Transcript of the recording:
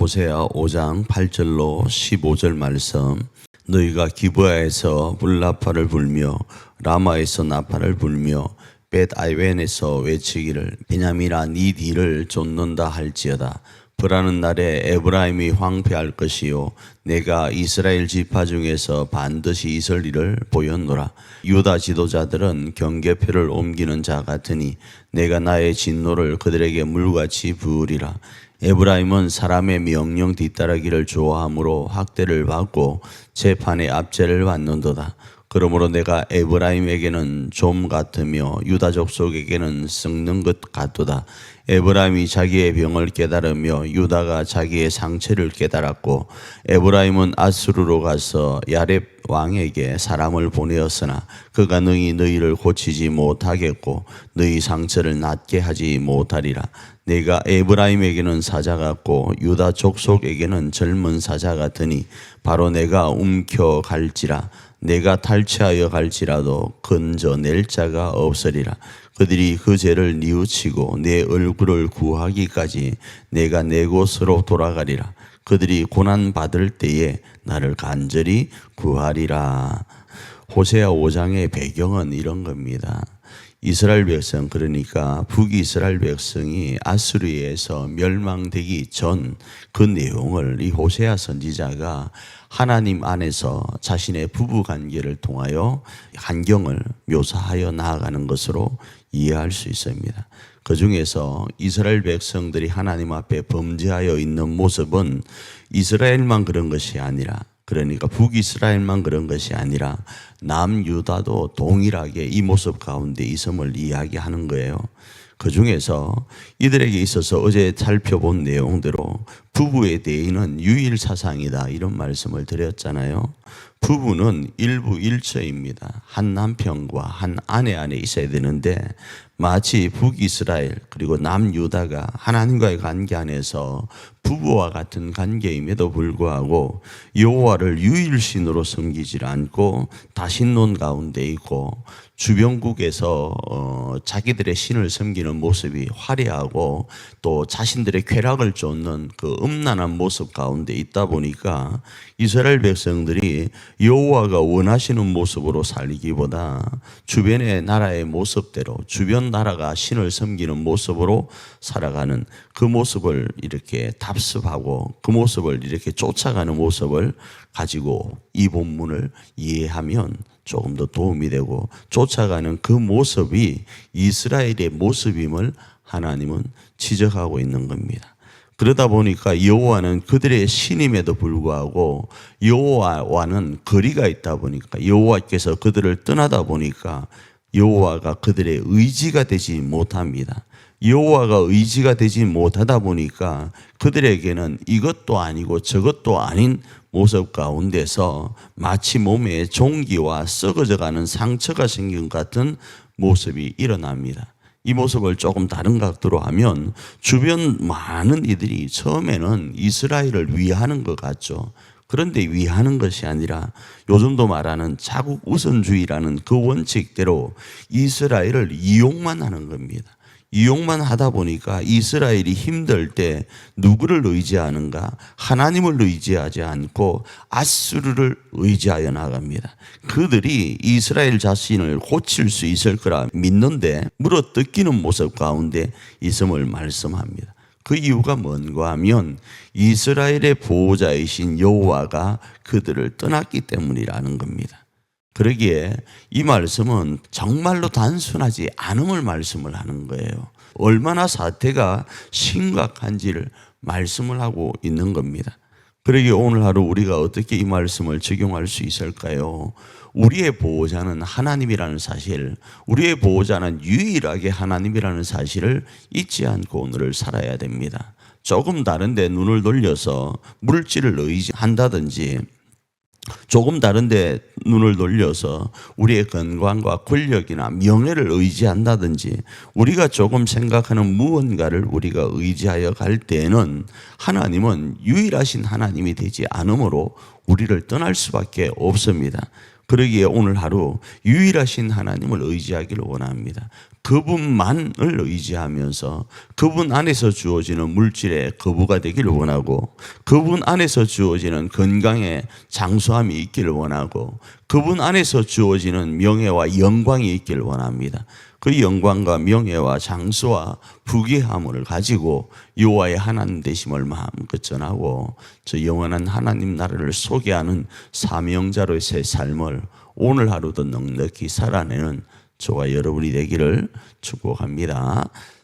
호세아 5장 8절로 15절 말씀. 너희가 기브아에서 불나팔을 불며 라마에서 나팔을 불며 벳아이웬에서 외치기를 베냐민아 네 뒤를 쫓는다 할지어다. 벌하는 날에 에브라임이 황폐할 것이요 내가 이스라엘 지파 중에서 반드시 있을 일을 보였노라. 유다 지도자들은 경계표를 옮기는 자 같으니 내가 나의 진노를 그들에게 물같이 부으리라. 에브라임은 사람의 명령 뒤따르기를 좋아하므로 학대를 받고 재판의 압제를 받는도다. 그러므로 내가 에브라임에게는 좀 같으며 유다 족속에게는 썩는 것 같도다. 에브라임이 자기의 병을 깨달으며 유다가 자기의 상처를 깨달았고 에브라임은 아수르로 가서 야렙 왕에게 사람을 보내었으나 그가 능히 너희를 고치지 못하겠고 너희 상처를 낫게 하지 못하리라. 내가 에브라임에게는 사자 같고 유다 족속에게는 젊은 사자 같으니 바로 내가 움켜갈지라. 내가 탈취하여 갈지라도 건져낼 자가 없으리라. 그들이 그 죄를 뉘우치고 내 얼굴을 구하기까지 내가 내 곳으로 돌아가리라. 그들이 고난받을 때에 나를 간절히 구하리라. 호세아 5장의 배경은 이런 겁니다. 이스라엘 백성, 그러니까 북이스라엘 백성이 아수르에서 멸망되기 전 그 내용을 이 호세아 선지자가 하나님 안에서 자신의 부부 관계를 통하여 환경을 묘사하여 나아가는 것으로 이해할 수 있습니다. 그 중에서 이스라엘 백성들이 하나님 앞에 범죄하여 있는 모습은 이스라엘만 그런 것이 아니라, 그러니까 북이스라엘만 그런 것이 아니라 남유다도 동일하게 이 모습 가운데 있음을 이야기하는 거예요. 그 중에서 이들에게 있어서 어제 살펴본 내용대로 부부에 대해는 유일사상이다 이런 말씀을 드렸잖아요. 부부는 일부일처입니다. 한 남편과 한 아내 안에 있어야 되는데 마치 북이스라엘 그리고 남유다가 하나님과의 관계 안에서 부부와 같은 관계임에도 불구하고 여호와를 유일신으로 섬기지 않고 다신론 가운데 있고 주변국에서 자기들의 신을 섬기는 모습이 화려하고 또 자신들의 쾌락을 쫓는 그 음란한 모습 가운데 있다 보니까 이스라엘 백성들이 여호와가 원하시는 모습으로 살기보다 주변의 나라의 모습대로 주변 나라가 신을 섬기는 모습으로 살아가는 그 모습을 이렇게 답습하고 그 모습을 이렇게 쫓아가는 모습을 가지고 이 본문을 이해하면 조금 더 도움이 되고 쫓아가는 그 모습이 이스라엘의 모습임을 하나님은 지적하고 있는 겁니다. 그러다 보니까 여호와는 그들의 신임에도 불구하고 여호와와는 거리가 있다 보니까 여호와께서 그들을 떠나다 보니까 여호와가 그들의 의지가 되지 못합니다. 여호와가 의지가 되지 못하다 보니까 그들에게는 이것도 아니고 저것도 아닌 모습 가운데서 마치 몸에 종기와 썩어져가는 상처가 생긴 것 같은 모습이 일어납니다. 이 모습을 조금 다른 각도로 하면 주변 많은 이들이 처음에는 이스라엘을 위하는 것 같죠. 그런데 위하는 것이 아니라 요즘도 말하는 자국 우선주의라는 그 원칙대로 이스라엘을 이용만 하는 겁니다. 이용만 하다 보니까 이스라엘이 힘들 때 누구를 의지하는가? 하나님을 의지하지 않고 아수르를 의지하여 나갑니다. 그들이 이스라엘 자신을 고칠 수 있을 거라 믿는데 물어뜯기는 모습 가운데 있음을 말씀합니다. 그 이유가 뭔가 하면 이스라엘의 보호자이신 여호와가 그들을 떠났기 때문이라는 겁니다. 그러기에 이 말씀은 정말로 단순하지 않음을 말씀을 하는 거예요. 얼마나 사태가 심각한지를 말씀을 하고 있는 겁니다. 그러기에 오늘 하루 우리가 어떻게 이 말씀을 적용할 수 있을까요? 우리의 보호자는 하나님이라는 사실, 우리의 보호자는 유일하게 하나님이라는 사실을 잊지 않고 오늘을 살아야 됩니다. 조금 다른데 눈을 돌려서 물질을 의지한다든지 조금 다른데 눈을 돌려서 우리의 건강과 권력이나 명예를 의지한다든지 우리가 조금 생각하는 무언가를 우리가 의지하여 갈 때에는 하나님은 유일하신 하나님이 되지 않으므로 우리를 떠날 수밖에 없습니다. 그러기에 오늘 하루 유일하신 하나님을 의지하기를 원합니다. 그분만을 의지하면서 그분 안에서 주어지는 물질의 거부가 되기를 원하고, 그분 안에서 주어지는 건강의 장수함이 있기를 원하고, 그분 안에서 주어지는 명예와 영광이 있기를 원합니다. 그 영광과 명예와 장수와 부귀함을 가지고 여호와의 하나님 되심을 마음껏 전하고 저 영원한 하나님 나라를 소개하는 사명자로서의 삶을 오늘 하루도 넉넉히 살아내는 저와 여러분이 되기를 축복합니다.